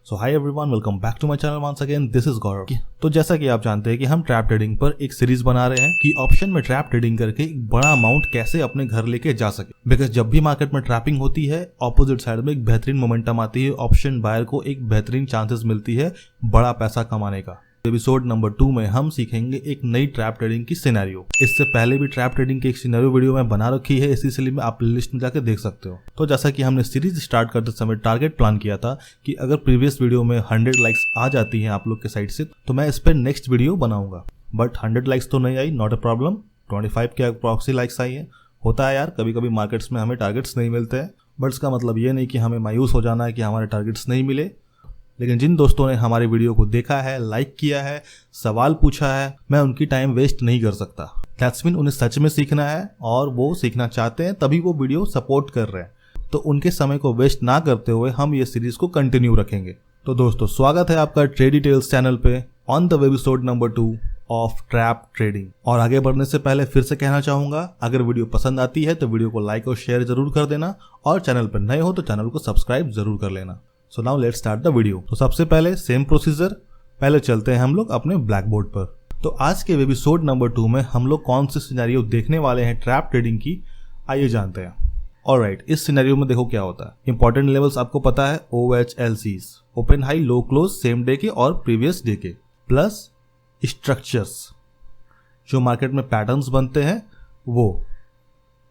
So hi everyone, welcome back to my channel once again. This is Gaurav. तो जैसा कि आप जानते हैं कि हम ट्रैप ट्रेडिंग पर एक सीरीज बना रहे हैं कि ऑप्शन में ट्रैप ट्रेडिंग करके एक बड़ा अमाउंट कैसे अपने घर लेके जा सके। बिकॉज जब भी मार्केट में ट्रैपिंग होती है, ऑपोजिट साइड में एक बेहतरीन मोमेंटम आती है, ऑप्शन बायर को एक बेहतरीन चांसेस मिलती है बड़ा पैसा कमाने का। एपिसोड नंबर 2 में हम सीखेंगे एक नई ट्रैप ट्रेडिंग की सिनेरियो। इससे पहले भी ट्रैप ट्रेडिंग की एक सिनेरियो वीडियो में बना रखी है, इसी सिलसिले में आप प्लेलिस्ट में जाकर देख सकते हो। तो जैसा कि हमने सीरीज स्टार्ट करते समय टारगेट प्लान किया था कि अगर प्रीवियस वीडियो में 100 लाइक्स आ जाती हैं आप लोग के साइड से, तो मैं इस पर नेक्स्ट वीडियो बनाऊंगा। बट 100 लाइक्स तो नहीं आई, नॉट अ प्रॉब्लम। 25 के अप्रॉक्सी लाइक्स आई है। होता है यार, कभी कभी मार्केट्स में हमें टारगेट्स नहीं मिलते हैं, बट इसका मतलब ये नहीं कि हमें मायूस हो जाना है कि हमारे टारगेट्स नहीं मिले। लेकिन जिन दोस्तों ने हमारी वीडियो को देखा है, लाइक किया है, सवाल पूछा है, मैं उनकी टाइम वेस्ट नहीं कर सकता। दैट्स मीन उन्हें सच में सीखना है और वो सीखना चाहते हैं, तभी वो वीडियो सपोर्ट कर रहे हैं। तो उनके समय को वेस्ट ना करते हुए हम ये सीरीज को कंटिन्यू रखेंगे। तो दोस्तों, स्वागत है आपका ट्रेड डिटेल्स चैनल पे on the episode number 2 of trap trading. और आगे बढ़ने से पहले फिर से कहना चाहूंगा, अगर वीडियो पसंद आती है तो वीडियो को लाइक और शेयर जरूर कर देना, और चैनल पर नए हो तो चैनल को सब्सक्राइब जरूर कर लेना। So now let's start the video. तो सबसे पहले सेम प्रोसीजर, पहले चलते हैं हम लोग अपने ब्लैक बोर्ड पर। तो आज के एपिसोड नंबर 2 में हम लोग कौन सी सिनेरियो देखने वाले हैं ट्रैप ट्रेडिंग की, आइए जानते हैं। ऑलराइट, इस सिनेरियो में देखो क्या होता है। इंपॉर्टेंट लेवल्स आपको पता है, OHLCs, open high low close same day के और प्रीवियस डे के, प्लस स्ट्रक्चर्स जो मार्केट में पैटर्न्स बनते हैं वो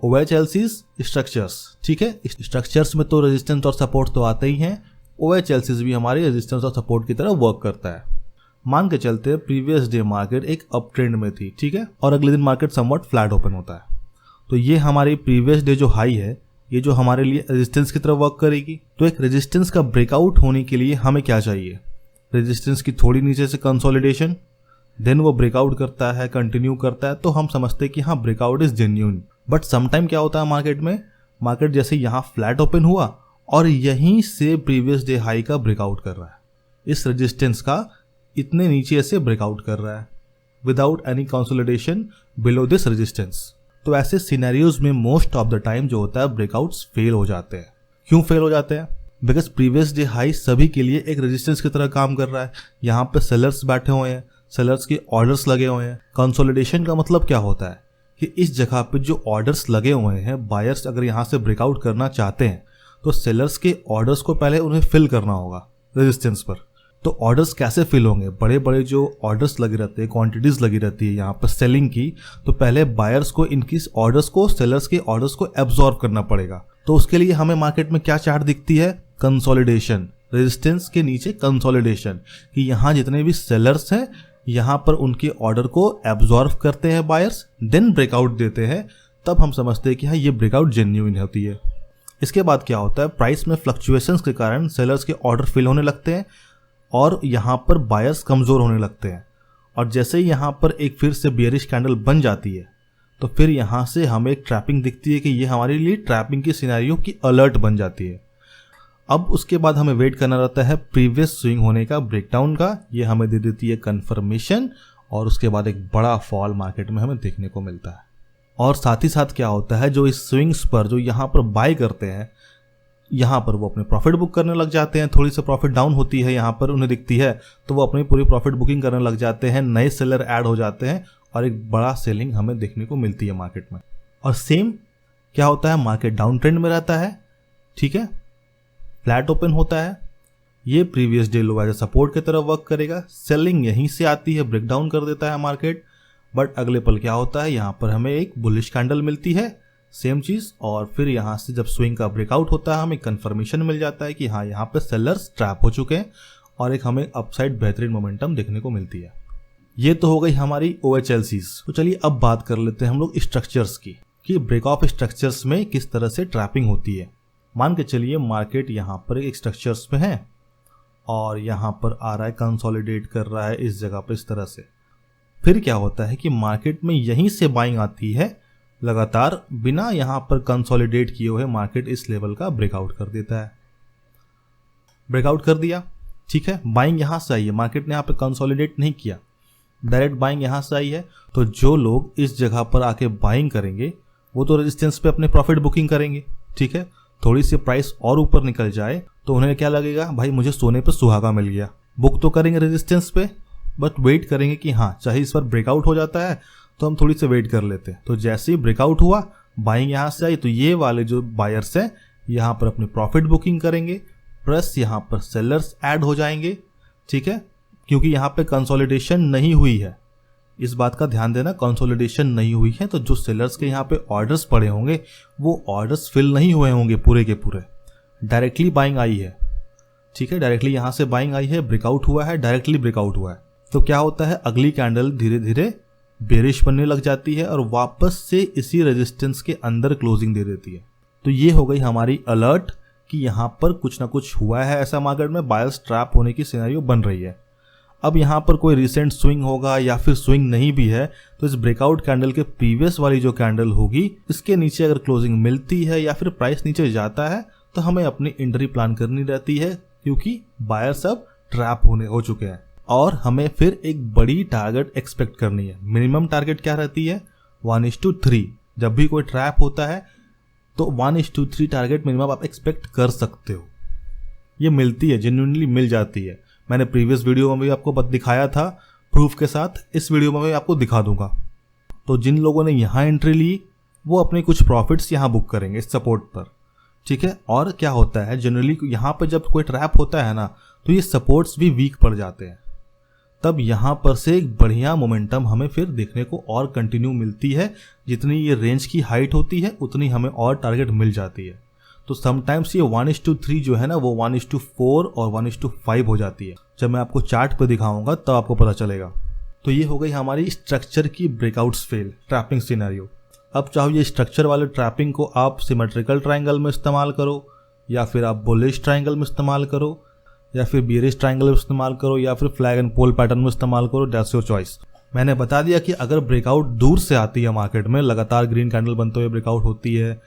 OHLCs स्ट्रक्चर्स। ठीक है, स्ट्रक्चर्स में तो रेजिस्टेंस और सपोर्ट तो आते ही हैं, OHLCs भी हमारी रेजिस्टेंस और सपोर्ट की तरह वर्क करता है। मान के चलते प्रीवियस डे मार्केट एक अप ट्रेंड में थी, ठीक है, और अगले दिन मार्केट समवट फ्लैट ओपन होता है। तो ये हमारी प्रीवियस डे जो हाई है, ये जो हमारे लिए रेजिस्टेंस की तरह वर्क करेगी। तो एक रेजिस्टेंस का ब्रेकआउट होने के लिए हमें क्या चाहिए? रेजिस्टेंस की थोड़ी नीचे से कंसोलिडेशन, देन वो ब्रेकआउट करता है, कंटिन्यू करता है, तो हम समझते हैं कि हाँ, breakout is genuine. But sometime क्या होता है मार्केट में, मार्केट जैसे यहाँ फ्लैट ओपन हुआ और यहीं से प्रीवियस डे हाई का ब्रेकआउट कर रहा है, इस रेजिस्टेंस का इतने नीचे से ब्रेकआउट कर रहा है without any consolidation below this resistance. तो ऐसे सिनेरियोज में मोस्ट ऑफ द टाइम जो होता है ब्रेकआउट्स फेल हो जाते हैं। क्यों फेल हो जाते हैं? बिकॉज प्रीवियस डे हाई सभी के लिए एक रेजिस्टेंस की तरह काम कर रहा है। यहाँ पे सेलर्स बैठे हुए हैं, सेलर्स के ऑर्डर्स लगे हुए हैं। कंसोलिडेशन का मतलब क्या होता है कि इस जगह पे जो ऑर्डर्स लगे हुए हैं, बायर्स अगर यहाँ से ब्रेकआउट करना चाहते हैं तो सेलर्स के ऑर्डर्स को पहले उन्हें फिल करना होगा रेजिस्टेंस पर। तो ऑर्डर्स कैसे फिल होंगे? बड़े बड़े जो ऑर्डर्स लगे रहते हैं, क्वांटिटीज लगी रहती है यहाँ पर सेलिंग की, तो पहले बायर्स को इनकी ऑर्डर्स को, सेलर्स के ऑर्डर्स को एब्जॉर्ब करना पड़ेगा। तो उसके लिए हमें मार्केट में क्या चार्ट दिखती है? कंसोलिडेशन, रेजिस्टेंस के नीचे कंसोलिडेशन, कि यहाँ जितने भी सेलर्स हैं यहाँ पर उनके ऑर्डर को एब्जॉर्ब करते हैं बायर्स, देन ब्रेकआउट देते हैं। तब हम समझते हैं कि हाँ, ये ब्रेकआउट जेन्युइन होती है। इसके बाद क्या होता है, प्राइस में फ्लक्चुएशंस के कारण सेलर्स के ऑर्डर फिल होने लगते हैं और यहाँ पर बायर्स कमज़ोर होने लगते हैं। और जैसे ही यहाँ पर एक फिर से बेयरिश कैंडल बन जाती है, तो फिर यहाँ से हमें एक ट्रैपिंग दिखती है कि ये हमारे लिए ट्रैपिंग की सिनेरियो की अलर्ट बन जाती है। अब उसके बाद हमें वेट करना रहता है प्रीवियस स्विंग होने का, ब्रेकडाउन का। ये हमें दे देती है कंफर्मेशन, और उसके बाद एक बड़ा फॉल मार्केट में हमें देखने को मिलता है। और साथ ही साथ क्या होता है, जो इस स्विंग्स पर जो यहाँ पर बाय करते हैं, यहाँ पर वो अपने प्रॉफिट बुक करने लग जाते हैं। थोड़ी सी प्रॉफिट डाउन होती है यहाँ पर उन्हें दिखती है, तो वो अपनी पूरी प्रॉफिट बुकिंग करने लग जाते हैं। नए सेलर ऐड हो जाते हैं और एक बड़ा सेलिंग हमें देखने को मिलती है मार्केट में। और सेम क्या होता है, मार्केट डाउन ट्रेंड में रहता है, ठीक है, फ्लैट ओपन होता है, ये previous day low edge support की तरह वर्क करेगा। सेलिंग यहीं से आती है, ब्रेकडाउन कर देता है मार्केट। बट अगले पल क्या होता है, यहाँ पर हमें एक बुलिश कैंडल मिलती है, सेम चीज। और फिर यहाँ से जब स्विंग का ब्रेकआउट होता है, हमें कंफर्मेशन मिल जाता है कि हाँ, यहाँ पे सेलर्स ट्रैप हो चुके हैं, और एक हमें अपसाइड बेहतरीन मोमेंटम देखने को मिलती है। ये तो हो गई हमारी OHLCs। तो चलिए अब बात कर लेते हैं हम लोग स्ट्रक्चर्स की, कि ब्रेक ऑफ स्ट्रक्चर्स में किस तरह से ट्रैपिंग होती है। मान के चलिए मार्केट यहाँ पर एक स्ट्रक्चर्स में है और यहाँ पर आ रहा है, कंसोलिडेट कर रहा है इस जगह पर इस तरह से। फिर क्या होता है कि मार्केट में यहीं से बाइंग आती है लगातार, बिना यहाँ पर कंसोलिडेट किए हुए मार्केट इस लेवल का ब्रेकआउट कर देता है। ब्रेकआउट कर दिया, ठीक है, बाइंग यहाँ से आई है, मार्केट ने यहाँ पे कंसोलिडेट नहीं किया, डायरेक्ट बाइंग यहाँ से आई है। तो जो लोग इस जगह पर आके बाइंग करेंगे वो तो रेजिस्टेंस पे अपने प्रॉफिट बुकिंग करेंगे, ठीक है। थोड़ी सी प्राइस और ऊपर निकल जाए तो उन्हें क्या लगेगा, भाई मुझे सोने पे सुहागा मिल गया। बुक तो करेंगे रेजिस्टेंस पे, बट वेट करेंगे कि हाँ चाहे इस बार ब्रेकआउट हो जाता है तो हम थोड़ी सी वेट कर लेते हैं। तो जैसे ही ब्रेकआउट हुआ, बाइंग यहाँ से आई, तो ये वाले जो बायर्स हैं यहाँ पर अपनी प्रॉफिट बुकिंग करेंगे, प्लस यहाँ पर सेलर्स ऐड हो जाएंगे। ठीक है, क्योंकि यहाँ पे कंसोलिडेशन नहीं हुई है, इस बात का ध्यान देना, कंसोलिडेशन नहीं हुई है, तो जो सेलर्स के यहाँ पे ऑर्डर्स पड़े होंगे वो ऑर्डर्स फिल नहीं हुए होंगे पूरे के पूरे, डायरेक्टली बाइंग आई है। ठीक है, डायरेक्टली यहाँ से बाइंग आई है, ब्रेकआउट हुआ है, डायरेक्टली ब्रेकआउट हुआ है। तो क्या होता है, अगली कैंडल धीरे धीरे बेरिश बनने लग जाती है और वापस से इसी रेजिस्टेंस के अंदर क्लोजिंग दे देती है। तो ये हो गई हमारी अलर्ट कि यहाँ पर कुछ ना कुछ हुआ है ऐसा मार्केट में, बायर्स ट्रैप होने की सिनेरियो बन रही है। अब यहाँ पर कोई रिसेंट स्विंग होगा या फिर स्विंग नहीं भी है तो इस ब्रेकआउट कैंडल के प्रीवियस वाली जो कैंडल होगी इसके नीचे अगर क्लोजिंग मिलती है या फिर प्राइस नीचे जाता है तो हमें अपनी एंट्री प्लान करनी रहती है, क्योंकि बायर्स अब ट्रैप होने हो चुके हैं और हमें फिर एक बड़ी टारगेट एक्सपेक्ट करनी है। मिनिमम टारगेट क्या रहती है, 1:3। जब भी कोई ट्रैप होता है तो 1:3 टारगेट मिनिमम आप एक्सपेक्ट कर सकते हो। ये मिलती है, जेन्युइनली मिल जाती है। मैंने प्रीवियस वीडियो में भी आपको दिखाया था प्रूफ के साथ, इस वीडियो में भी आपको दिखा दूंगा। तो जिन लोगों ने यहाँ एंट्री ली वो अपने कुछ प्रॉफिट्स यहाँ बुक करेंगे इस सपोर्ट पर। ठीक है, और क्या होता है जनरली यहाँ पर जब कोई ट्रैप होता है ना तो ये सपोर्ट्स भी वीक पड़ जाते हैं, तब यहाँ पर से एक बढ़िया मोमेंटम हमें फिर देखने को और कंटिन्यू मिलती है। जितनी ये रेंज की हाइट होती है उतनी हमें और टारगेट मिल जाती है। तो समटाइम्स ये 1:3 जो है ना वो 1:4 और 1:5 हो जाती है। जब मैं आपको चार्ट पे दिखाऊंगा तब आपको पता चलेगा। तो ये हो गई हमारी स्ट्रक्चर की ब्रेकआउट्स फेल ट्रैपिंग सिनेरियो। अब चाहो ये स्ट्रक्चर वाले ट्रैपिंग को आप सिमेट्रिकल ट्रायंगल में इस्तेमाल करो, या फिर आप बुलिश ट्रायंगल में इस्तेमाल करो, या फिर बियरिश ट्रायंगल में इस्तेमाल करो, या फिर फ्लैग एंड पोल पैटर्न में इस्तेमाल करो, दैट्स योर चॉइस। मैंने बता दिया कि अगर ब्रेकआउट दूर से आती है मार्केट में, लगातार ग्रीन कैंडल बनते हुए ब्रेकआउट होती है,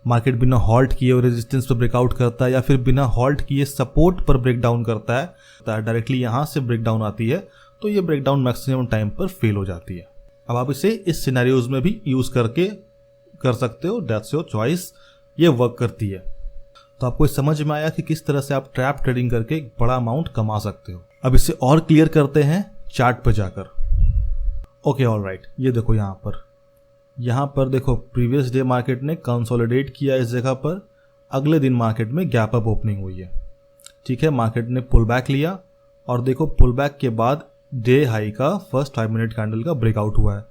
मार्केट बिना हॉल्ट किए हुए रेजिस्टेंस पर ब्रेकआउट करता है या फिर बिना हॉल्ट किए सपोर्ट पर ब्रेकडाउन करता है, डायरेक्टली यहाँ से ब्रेकडाउन आती है, तो ये ब्रेकडाउन मैक्सिमम टाइम पर फेल हो जाती है। अब आप इसे इस सिनेरियोज में भी यूज करके कर सकते हो, दैट्स योर चॉइस, ये वर्क करती है। तो आपको समझ में आया कि किस तरह से आप ट्रैप ट्रेडिंग करके एक बड़ा अमाउंट कमा सकते हो। अब इसे और क्लियर करते हैं चार्ट पर जाकर। ओके ऑलराइट, ये देखो यहाँ पर देखो प्रीवियस डे मार्केट ने कंसोलिडेट किया इस जगह पर, अगले दिन मार्केट में गैप अप ओपनिंग हुई है। ठीक है, मार्केट ने पुल बैक लिया और देखो पुल बैक के बाद डे हाई का फर्स्ट 5 मिनट कैंडल का ब्रेकआउट हुआ है।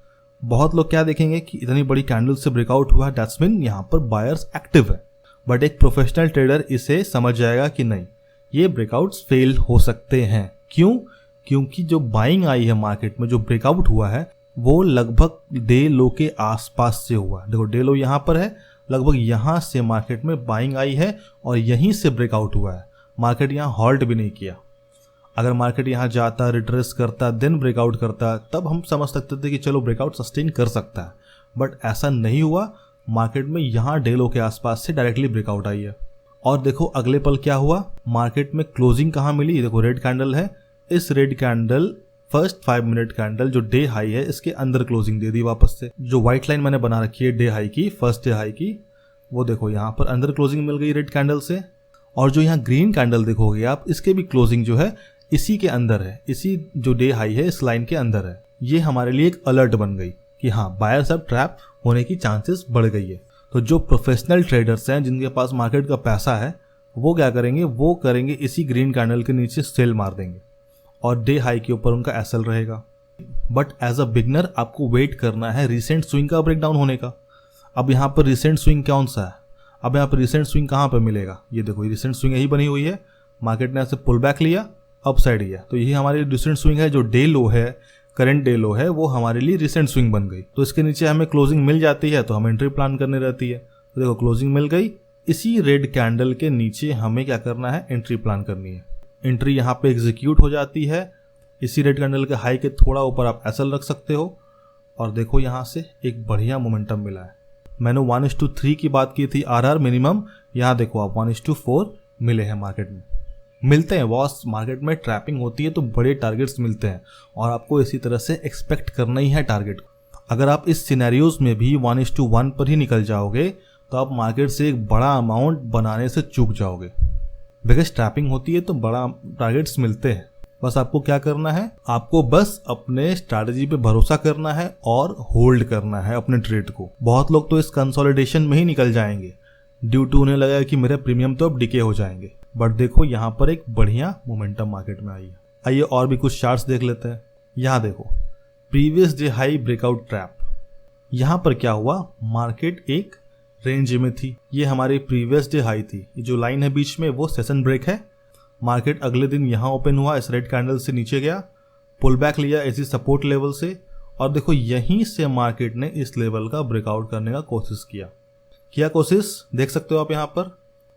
बहुत लोग क्या देखेंगे कि इतनी बड़ी कैंडल से ब्रेकआउट हुआ है, दैट्स मीन यहाँ पर बायर्स एक्टिव है। बट एक प्रोफेशनल ट्रेडर इसे समझ जाएगा कि नहीं, ये ब्रेकआउट्स फेल हो सकते हैं। क्यों? क्योंकि जो बाइंग आई है मार्केट में, जो ब्रेकआउट हुआ है वो लगभग डे लो के आसपास से हुआ। देखो डे लो यहाँ पर है, लगभग यहाँ से मार्केट में बाइंग आई है और यहीं से ब्रेकआउट हुआ है। मार्केट यहाँ हॉल्ट भी नहीं किया। अगर मार्केट यहाँ जाता, रिट्रेस करता, देन ब्रेकआउट करता, तब हम समझ सकते थे कि चलो ब्रेकआउट सस्टेन कर सकता है, बट ऐसा नहीं हुआ। मार्केट में यहाँ डे लो के आसपास से डायरेक्टली ब्रेकआउट आई है। और देखो अगले पल क्या हुआ, मार्केट में क्लोजिंग कहाँ मिली, देखो रेड कैंडल है, इस red candle first 5 minute candle जो डे हाई है इसके अंदर क्लोजिंग दे दी वापस से। जो व्हाइट लाइन मैंने बना रखी है डे हाई की, फर्स्ट डे हाई की, वो देखो यहाँ पर अंदर क्लोजिंग मिल गई रेड कैंडल से। और जो यहाँ ग्रीन कैंडल देखोगे आप, इसके भी क्लोजिंग जो है इसी के अंदर है, इसी जो डे हाई है इस लाइन के अंदर है। ये हमारे लिए एक अलर्ट बन गई कि हाँ बायर्स अब ट्रैप होने की चांसेस बढ़ गई है। तो जो प्रोफेशनल ट्रेडर्स हैं जिनके पास मार्केट का पैसा है वो क्या करेंगे, वो करेंगे इसी ग्रीन कैंडल के नीचे सेल मार देंगे और डे हाई के ऊपर उनका एसएल रहेगा। बट एज अ बिगनर आपको वेट करना है रिसेंट स्विंग का ब्रेकडाउन होने का। अब यहाँ पर रिसेंट स्विंग कौन सा है, अब यहाँ पर रिसेंट स्विंग कहाँ पर मिलेगा, ये देखो रिसेंट स्विंग यही बनी हुई है। मार्केट ने ऐसे पुल बैक लिया, अप साइड ही है, तो यही हमारी रिसेंट स्विंग है। जो डे लो है, करंट डे लो है, वो हमारे लिए रिसेंट स्विंग बन गई। तो इसके नीचे हमें क्लोजिंग मिल जाती है तो हम एंट्री प्लान करनी रहती है। तो देखो क्लोजिंग मिल गई, इसी रेड कैंडल के नीचे हमें क्या करना है, एंट्री प्लान करनी है। एंट्री यहाँ पे एग्जीक्यूट हो जाती है, इसी रेड कैंडल के हाई के थोड़ा ऊपर आप एसएल रख सकते हो। और देखो यहाँ से एक बढ़िया मोमेंटम मिला है। मैंने 1:3 की बात की थी आरआर मिनिमम, यहाँ देखो आप 1:4 मिले हैं मार्केट में। मिलते हैं बॉस, मार्केट में ट्रैपिंग होती है तो बड़े टारगेट्स मिलते हैं और आपको इसी तरह से एक्सपेक्ट करना ही है टारगेट। अगर आप इस सिनेरियोज में भी 1:1 पर ही निकल जाओगे तो आप मार्केट से एक बड़ा अमाउंट बनाने से चूक जाओगे। बिकॉज ट्रैपिंग होती है तो बड़ा टारगेट्स मिलते हैं। बस आपको क्या करना है, आपको बस अपने स्ट्रैटेजी पे भरोसा करना है और होल्ड करना है अपने ट्रेड को। बहुत लोग तो इस कंसोलिडेशन में ही निकल जाएंगे ड्यू टू उन्हें लगा कि मेरे प्रीमियम तो अब डिके हो जाएंगे। बट देखो यहाँ पर एक बढ़िया मोमेंटम मार्केट में आई है। आइए और भी कुछ चार्ट्स देख लेते हैं। यहाँ देखो previous day high breakout trap. यहाँ पर क्या हुआ, मार्केट एक रेंज में थी, ये हमारी प्रीवियस डे हाई थी। ये जो लाइन है बीच में वो सेशन ब्रेक है। मार्केट अगले दिन यहाँ ओपन हुआ, इस रेड कैंडल से नीचे गया, पुल बैक लिया इसी सपोर्ट लेवल से, और देखो यहीं से मार्केट ने इस लेवल का ब्रेकआउट करने का कोशिश किया कोशिश, देख सकते हो आप यहाँ पर।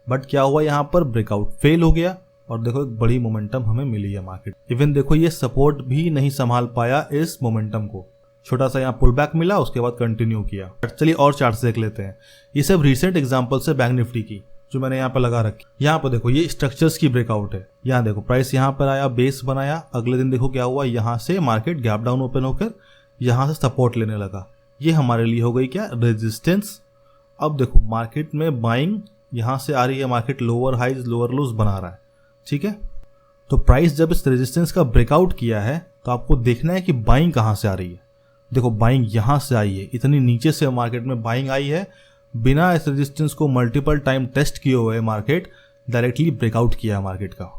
बट क्या हुआ, यहाँ पर ब्रेकआउट फेल हो गया और देखो एक बड़ी मोमेंटम हमें मिली है मार्केट। इवन देखो ये सपोर्ट भी नहीं संभाल पाया इस मोमेंटम को, छोटा सा यहाँ पुल बैक मिला, उसके बाद कंटिन्यू किया। चलिए और चार्ट्स देख लेते हैं। ये सब रिसेंट एग्जांपल्स है बैंक निफ्टी की जो मैंने यहाँ पर लगा रखी। यहाँ पर देखो ये स्ट्रक्चर्स की ब्रेकआउट है। यहाँ देखो प्राइस यहाँ पर आया, बेस बनाया, अगले दिन देखो क्या हुआ, यहाँ से मार्केट गैप डाउन ओपन होकर यहाँ से सपोर्ट लेने लगा। ये हमारे लिए हो गई क्या, रेजिस्टेंस। अब देखो मार्केट में बाइंग यहाँ से आ रही है, market lower highs lower lows बना रहा है, ठीक है। तो प्राइस जब इस रेजिस्टेंस का ब्रेकआउट किया है तो आपको देखना है कि बाइंग कहाँ से आ रही है। देखो बाइंग यहाँ से आई है, इतनी नीचे से मार्केट में बाइंग आई है, बिना इस रेजिस्टेंस को मल्टीपल टाइम टेस्ट किए हुए मार्केट डायरेक्टली ब्रेकआउट किया है मार्केट का।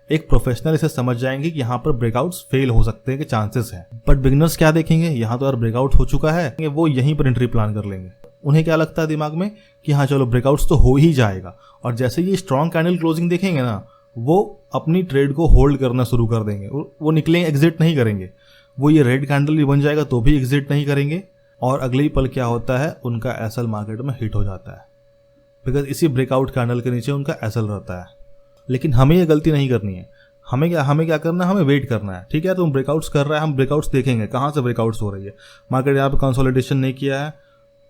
एक प्रोफेशनल इसे समझ जाएंगे कि यहाँ पर ब्रेकआउट्स फेल हो सकते हैं कि चांसेस हैं। बट बिगिनर्स क्या देखेंगे, यहाँ तो यार ब्रेकआउट हो चुका है, वो यहीं पर एंट्री प्लान कर लेंगे। उन्हें क्या लगता है दिमाग में कि हाँ चलो ब्रेकआउट्स तो हो ही जाएगा, और जैसे ये स्ट्रॉन्ग कैंडल क्लोजिंग देखेंगे ना, वो अपनी ट्रेड को होल्ड करना शुरू कर देंगे। वो निकलेंगे, एग्जिट नहीं करेंगे। वो ये रेड कैंडल भी बन जाएगा तो भी एग्जिट नहीं करेंगे, और अगले ही पल क्या होता है, उनका एसएल मार्केट में हिट हो जाता है। बिकॉज इसी ब्रेकआउट कैंडल के नीचे उनका एसएल रहता है। लेकिन हमें ये गलती नहीं करनी है। हमें क्या करना है, हमें वेट करना है। ठीक है, तुम ब्रेकआउट्स कर रहा है, हम ब्रेकआउट्स देखेंगे कहाँ से ब्रेकआउट्स हो रही है। मार्केट यहाँ पे कंसोलिडेशन नहीं किया है,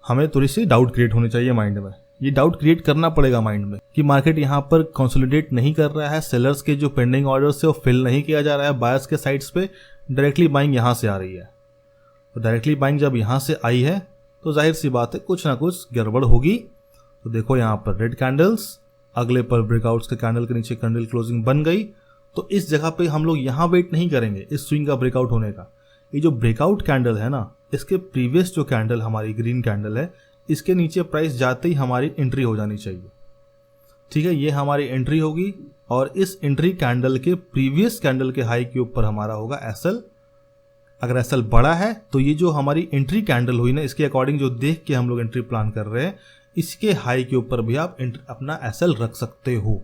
हमें थोड़ी सी डाउट क्रिएट होनी चाहिए माइंड में। ये डाउट क्रिएट करना पड़ेगा माइंड में कि मार्केट यहाँ पर कंसोलिडेट नहीं कर रहा है, सेलर्स के जो पेंडिंग ऑर्डर्स है वो फिल नहीं किया जा रहा है, बायर्स के साइड्स पे डायरेक्टली बाइंग यहाँ से आ रही है। तो डायरेक्टली बाइंग जब यहाँ से आई है तो जाहिर सी बात है कुछ ना कुछ गड़बड़ होगी। तो देखो यहाँ पर रेड कैंडल्स, अगले पर ब्रेकआउट्स के कैंडल के नीचे कैंडल क्लोजिंग बन गई। तो इस जगह पे हम लोग यहाँ वेट नहीं करेंगे इस स्विंग का ब्रेकआउट होने का। ये जो ब्रेकआउट कैंडल है ना, इसके प्रीवियस जो कैंडल हमारी ग्रीन कैंडल है, इसके नीचे प्राइस जाते ही हमारी एंट्री हो जानी चाहिए। ठीक है, ये हमारी एंट्री होगी और इस एंट्री कैंडल के प्रीवियस कैंडल के हाई के ऊपर हमारा होगा एसएल। अगर एसएल बड़ा है तो ये जो हमारी एंट्री कैंडल हुई ना, इसके अकॉर्डिंग जो देख के हम लोग एंट्री प्लान कर रहे हैं, इसके हाई के ऊपर भी आप अपना एसएल रख सकते हो।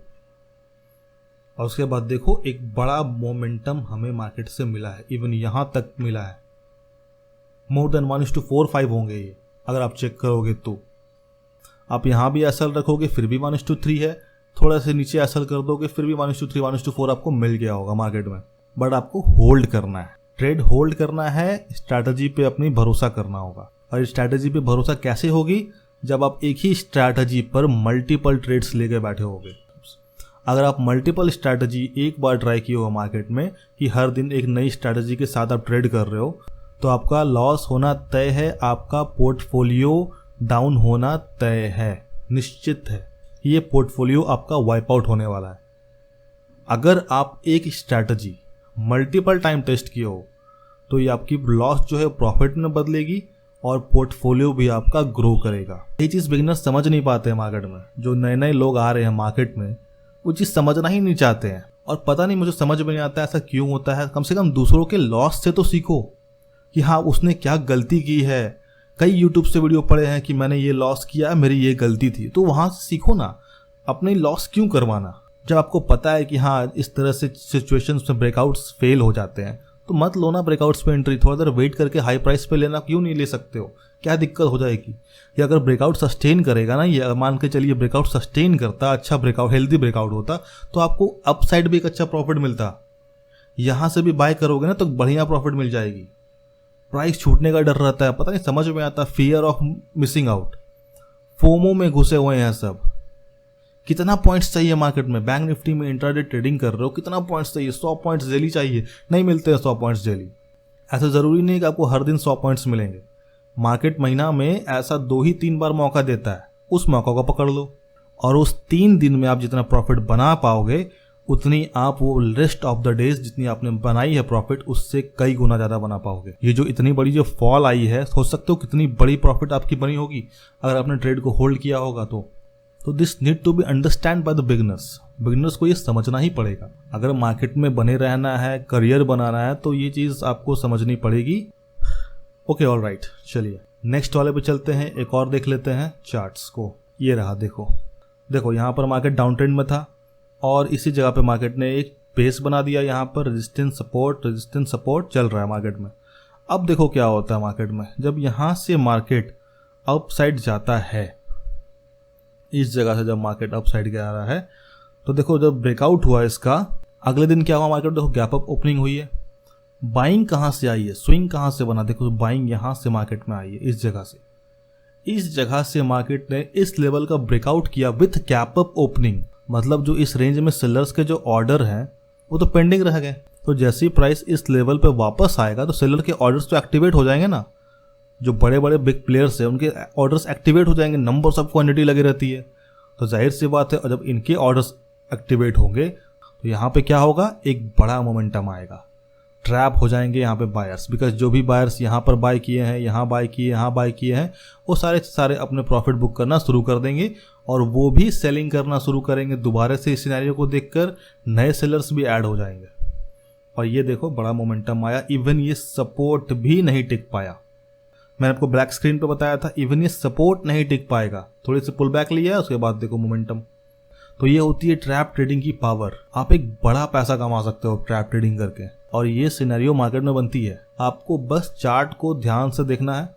और उसके बाद देखो एक बड़ा मोमेंटम हमें मार्केट से मिला है, इवन यहां तक मिला है। मोर देन 1:4-5 होंगे ये, अगर आप चेक करोगे तो। आप यहां भी एसएल रखोगे फिर भी 1:3 है, थोड़ा से नीचे एसएल कर दोगे फिर भी 1:3 1:4 आपको मिल गया होगा मार्केट में। बट आपको होल्ड करना है, ट्रेड होल्ड करना है, स्ट्रैटेजी पे अपनी भरोसा करना होगा। और स्ट्रैटेजी पे भरोसा कैसे होगी, जब आप एक ही स्ट्रैटेजी पर मल्टीपल ट्रेड्स लेके बैठे होगे। अगर आप मल्टीपल स्ट्रैटेजी एक बार ट्राई किए हो मार्केट में कि हर दिन एक नई स्ट्रैटेजी के साथ आप ट्रेड कर रहे हो, तो आपका लॉस होना तय है, आपका पोर्टफोलियो डाउन होना तय है, निश्चित है। ये पोर्टफोलियो आपका वाइप आउट होने वाला है। अगर आप एक स्ट्रैटेजी मल्टीपल टाइम टेस्ट किए हो तो ये आपकी लॉस जो है प्रॉफिट में बदलेगी और पोर्टफोलियो भी आपका ग्रो करेगा। ये चीज़ बिगिनर्स समझ नहीं पाते हैं मार्केट में। जो नए नए लोग आ रहे हैं मार्केट में वो चीज़ समझना ही नहीं चाहते हैं, और पता नहीं मुझे समझ में नहीं आता ऐसा क्यों होता है। कम से कम दूसरों के लॉस से तो सीखो कि हाँ उसने क्या गलती की है। कई यूट्यूब से वीडियो पढ़े हैं कि मैंने ये लॉस किया, मेरी ये गलती थी, तो वहाँ से सीखो ना, अपने लॉस क्यों करवाना। जब आपको पता है कि हाँ इस तरह से सिचुएशंस में ब्रेकआउट्स फेल हो जाते हैं तो मत लो ना ब्रेकआउट्स पे एंट्री। थोड़ा देर वेट करके हाई प्राइस पे लेना क्यों नहीं ले सकते हो, क्या दिक्कत हो जाएगी। या अगर ब्रेकआउट सस्टेन करेगा ना, ये मान के चलिए ब्रेकआउट सस्टेन करता, अच्छा ब्रेकआउट हेल्दी ब्रेकआउट होता, तो आपको अप साइड भी एक अच्छा प्रॉफिट मिलता। यहाँ से भी बाय करोगे ना तो बढ़िया प्रॉफिट मिल जाएगी। प्राइस छूटने का डर रहता है, पता नहीं समझ में आता, fear of missing out, FOMO में घुसे हुए हैं सब। कितना पॉइंट्स चाहिए मार्केट में, बैंक निफ्टी में इंट्राडे ट्रेडिंग कर रहे हो, कितना पॉइंट्स चाहिए, 100 पॉइंट्स डेली चाहिए, नहीं मिलते हैं 100 पॉइंट्स डेली। ऐसा ज़रूरी नहीं कि आपको हर दिन 100 पॉइंट्स मिलेंगे। मार्केट महीना में ऐसा 2 ही 3 बार मौका देता है उस मौका को पकड़ लो और उस 3 दिन में आप जितना प्रॉफिट बना पाओगे उतनी आप वो रेस्ट ऑफ द डेज जितनी आपने बनाई है प्रॉफिट उससे कई गुना ज़्यादा बना पाओगे। ये जो इतनी बड़ी जो फॉल आई है, सोच सकते हो कितनी बड़ी प्रॉफिट आपकी बनी होगी अगर आपने ट्रेड को होल्ड किया होगा। तो this need to be understand by the beginners को ये समझना ही पड़ेगा। अगर मार्केट में बने रहना है, करियर बनाना है, तो ये चीज़ आपको समझनी पड़ेगी। ओके, ऑल राइट, चलिए नेक्स्ट वाले पे चलते हैं। एक और देख लेते हैं चार्ट्स को। ये रहा, देखो यहाँ पर मार्केट डाउन ट्रेंड में था और इसी जगह पे मार्केट ने एक बेस बना दिया। यहाँ पर रेजिस्टेंस सपोर्ट चल रहा है मार्केट में। अब देखो क्या होता है मार्केट में, जब यहाँ से मार्केट अप साइड जाता है, इस जगह से जब मार्केट अप साइड जा रहा है, तो देखो जब ब्रेकआउट हुआ इसका, अगले दिन क्या हुआ मार्केट, देखो गैप अप ओपनिंग हुई है। बाइंग कहाँ से आई है, स्विंग कहाँ से बना, देखो बाइंग यहाँ से मार्केट में आई है, इस जगह से मार्केट ने इस लेवल का ब्रेकआउट किया विथ गैप अप ओपनिंग। मतलब जो इस रेंज में सेलर्स के जो ऑर्डर हैं वो तो पेंडिंग रह गए। तो जैसे ही प्राइस इस लेवल पे वापस आएगा तो सेलर के ऑर्डर्स तो एक्टिवेट हो जाएंगे ना। जो बड़े बड़े बिग प्लेयर्स हैं उनके ऑर्डर्स एक्टिवेट हो जाएंगे, नंबर्स ऑफ क्वांटिटी लगी रहती है। तो जाहिर सी बात है, और जब इनके ऑर्डर्स एक्टिवेट होंगे तो यहाँ पे क्या होगा, एक बड़ा मोमेंटम आएगा, ट्रैप हो जाएंगे यहाँ पे बायर्स। बिकॉज जो भी बायर्स यहाँ पर बाय किए हैं, यहाँ बाय किए हैं, वो सारे अपने प्रॉफिट बुक करना शुरू कर देंगे और वो भी सेलिंग करना शुरू करेंगे। दोबारा से इस सिनेरियो को देखकर नए सेलर्स भी ऐड हो जाएंगे और ये देखो बड़ा मोमेंटम आया। इवन ये सपोर्ट भी नहीं टिक पाया। मैंने आपको ब्लैक स्क्रीन पे बताया था, इवन ये सपोर्ट नहीं टिक पाएगा। थोड़ी सी पुल बैक लिया, उसके बाद देखो मोमेंटम। तो ये होती है ट्रैप ट्रेडिंग की पावर। आप एक बड़ा पैसा कमा सकते हो ट्रैप ट्रेडिंग करके, और ये सिनेरियो मार्केट में बनती है। आपको बस चार्ट को ध्यान से देखना है,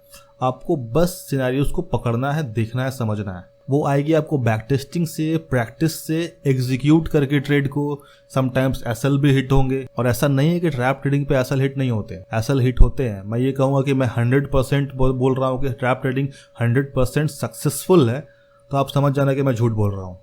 आपको बस सिनेरियोस को पकड़ना है, देखना है, समझना है। वो आएगी आपको बैक टेस्टिंग से, प्रैक्टिस से, एग्जीक्यूट करके ट्रेड को। समटाइम्स एसएल भी हिट होंगे, और ऐसा नहीं है कि ट्रैप ट्रेडिंग पे एसएल हिट नहीं होते, एसएल हिट होते हैं। मैं ये कहूँगा कि मैं 100% बोल रहा हूँ कि ट्रैप ट्रेडिंग 100% सक्सेसफुल है, तो आप समझ जाना कि मैं झूठ बोल रहा हूँ।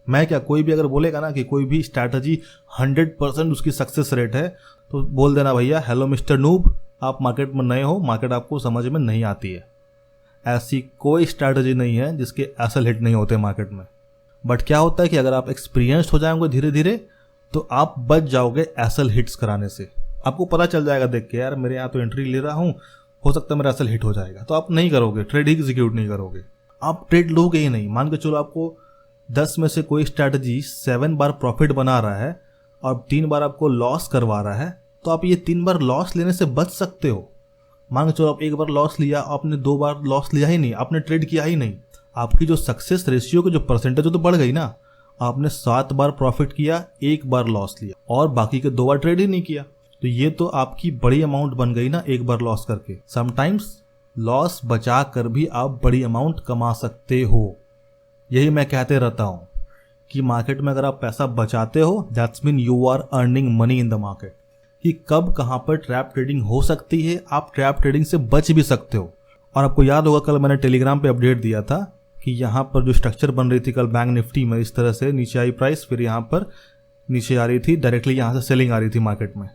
मैं क्या, कोई भी अगर बोलेगा ना कि कोई भी स्ट्रैटेजी 100% उसकी सक्सेस रेट है, तो बोल देना भैया हेलो मिस्टर नूब, आप मार्केट में नए हो, मार्केट आपको समझ में नहीं आती है। ऐसी कोई स्ट्रैटेजी नहीं है जिसके एसएल हिट नहीं होते मार्केट में। बट क्या होता है कि अगर आप एक्सपीरियंस्ड हो जाओगे धीरे धीरे, तो आप बच जाओगे एसएल हिट्स कराने से। आपको पता चल जाएगा देख के, यार मेरे यहाँ तो एंट्री ले रहा हूँ, हो सकता है मेरा एसएल हिट हो जाएगा, तो आप नहीं करोगे, ट्रेड ही एग्जीक्यूट नहीं करोगे, आप ट्रेड लोगे ही नहीं। मान के चलो आपको 10 में से कोई स्ट्रैटेजी 7 बार प्रॉफिट बना रहा है और 3 बार आपको लॉस करवा रहा है, तो आप ये 3 बार लॉस लेने से बच सकते हो। मान के चलो आप 1 बार लॉस लिया, आपने 2 बार लॉस लिया ही नहीं, आपने ट्रेड किया ही नहीं, आपकी जो सक्सेस रेशियो की जो परसेंटेज तो बढ़ गई ना। आपने 7 बार प्रॉफिट किया, 1 बार लॉस लिया और बाकी के 2 बार ट्रेड ही नहीं किया, तो ये तो आपकी बड़ी अमाउंट बन गई ना 1 बार लॉस करके। समटाइम्स लॉस बचा कर भी आप बड़ी अमाउंट कमा सकते हो। यही मैं कहते रहता हूँ कि मार्केट में अगर आप पैसा बचाते हो, that's mean you are earning money in the market. कि कब कहाँ पर ट्रैप ट्रेडिंग हो सकती है, आप ट्रैप ट्रेडिंग से बच भी सकते हो। और आपको याद होगा कल मैंने टेलीग्राम पे अपडेट दिया था कि यहाँ पर जो स्ट्रक्चर बन रही थी कल बैंक निफ्टी में, इस तरह से नीचे आई प्राइस, फिर यहाँ पर नीचे आ रही थी, डायरेक्टली यहाँ से सेलिंग आ रही थी मार्केट में।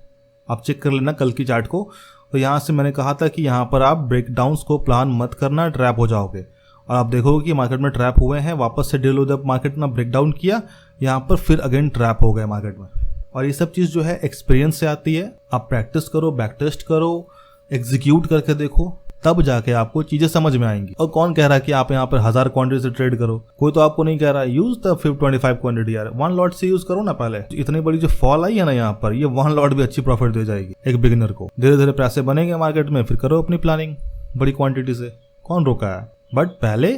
आप चेक कर लेना कल की चार्ट को। तो यहाँ से मैंने कहा था कि यहाँ पर आप ब्रेकडाउन्स को प्लान मत करना, ट्रैप हो जाओगे। और आप देखोगे कि मार्केट में ट्रैप हुए हैं, वापस से डील जब मार्केट ने ब्रेकडाउन किया, यहाँ पर फिर अगेन ट्रैप हो गए मार्केट में। और ये सब चीज़ जो है एक्सपीरियंस से आती है। आप प्रैक्टिस करो, बैक टेस्ट करो, एग्जीक्यूट करके देखो, तब जाके आपको चीज़ें समझ में आएंगी। और कौन कह रहा है कि आप यहाँ पर 1000 क्वांटिटी से ट्रेड करो, कोई तो आपको नहीं कह रहा है यूज द 25 क्वांटिटी, यार 1 लॉट से यूज करो ना। पहले इतनी बड़ी जो फॉल आई है ना यहाँ पर, ये 1 लॉट भी अच्छी प्रॉफिट दे जाएगी एक बिगिनर को। धीरे धीरे पैसे बनेंगे मार्केट में, फिर करो अपनी प्लानिंग बड़ी क्वांटिटी से, कौन रोका है। बट पहले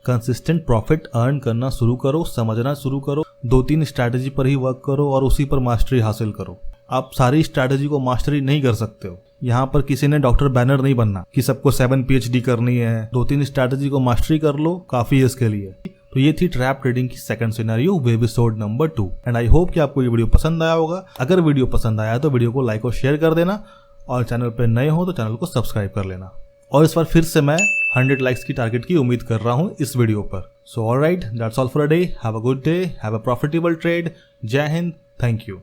कंसिस्टेंट प्रॉफिट अर्न करना शुरू करो, समझना शुरू करो, 2-3 स्ट्रैटेजी पर ही वर्क करो और उसी पर मास्टरी हासिल करो। आप सारी स्ट्रैटेजी को मास्टरी नहीं कर सकते हो। यहाँ पर किसी ने डॉक्टर बैनर नहीं बनना कि सबको 7 PhD करनी है। 2-3 स्ट्रैटेजी को मास्टरी कर लो, काफी है इसके लिए। तो ये थी ट्रैप ट्रेडिंग की second scenario, episode number 2। And I hope कि आपको ये वीडियो पसंद आया होगा। अगर वीडियो पसंद आया तो वीडियो को लाइक और शेयर कर देना, और चैनल पर नए हो तो चैनल को सब्सक्राइब कर लेना। और इस बार फिर से मैं 100 लाइक्स की टारगेट की उम्मीद कर रहा हूं इस वीडियो पर। So alright, that's all for a day. Have a good day, have a profitable trade. जय हिंद, थैंक यू।